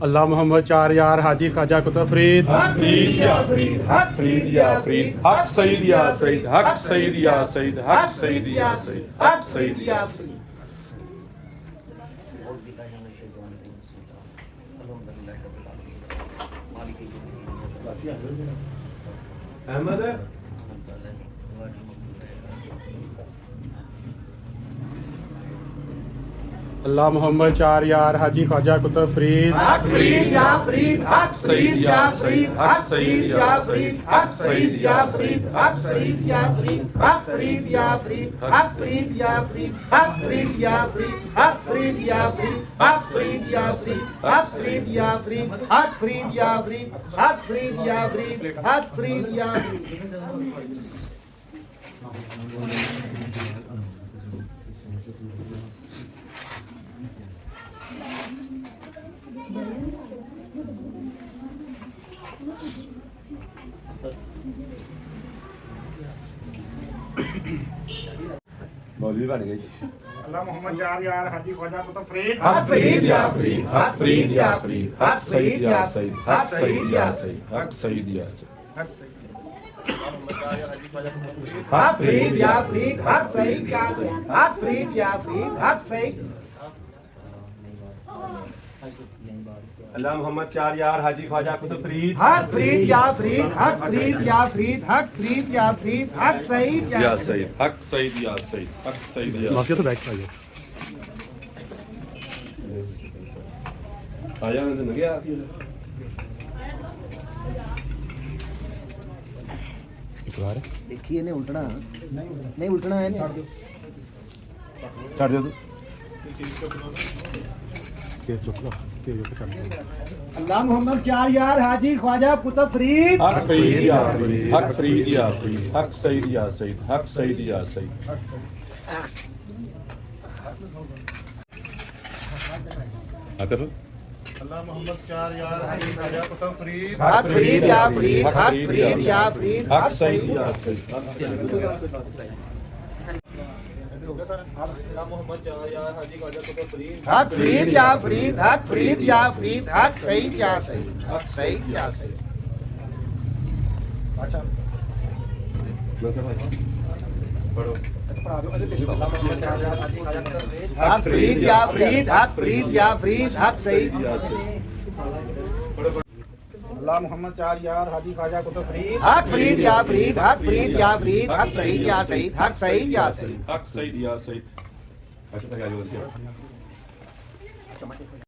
اللہ محمد چار یار حاجی خواجہ قطب فرید حق فرید یا فرید، حق فرید یا فرید، حق سید یا سید، حق سید یا سید، حق سید یا سید، حق سید یا سید. احمد ہے اللہ محمد چار یار حاجی خواجہ قطب فرید حق فرید یا فرید، حق سید یا سید، حق سید یا فرید، حق سید یا فرید، حق سید یا فرید، حق فرید یا فرید، حق فرید یا فرید، حق فرید یا فرید، حق فرید یا فرید، حق فرید یا فرید، حق فرید یا فرید، حق فرید یا فرید، حق فرید یا فرید، حق فرید یا فرید. اللہ محمد چار یار حاجی خواجہ قطب فرید حق فرید یا فرید، حق فرید یا فرید، حق سید یا سید، حق سید یا سید، حق سید یا سید. حق فرید یا فرید، حق سید یا سید، حق فرید یا فرید، حق سید. اللہ محمد چار یار حاجی خواجہ قطب فرید حق فرید یا فرید، حق فرید یا فرید، حق فرید یا فرید، حق سید یا سید. حق سعید یا سعید حق سعید یا آیا دیکھیے نہیں الٹنا، نہیں الٹنا ہے. چھڑ دے اللہ محمد چار یار حاجی خواجہ قطب فرید حق فرید یا فرید، حق فرید یا فرید، حق سعید یا سعید، حق سعید یا سعید. اللہ محمد چار یار حاجی خواجہ قطب فرید حق فرید یا فرید، حق فرید یا فرید، حق سعید یا سعید. حق فرید یا فرید، حق فرید یا فرید، حق سعید یا سعید، حق سعید یا سعید. حق فرید یا فرید، حق فرید یا فرید، حق سعید یا سعید. اللہ محمد چار یار حاجی خواجہ قطب فرید حق فرید یا فرید، حق فرید یا فرید، حق سعید یا سعید، حق سعید یا سعید. حق سعید یا سعید.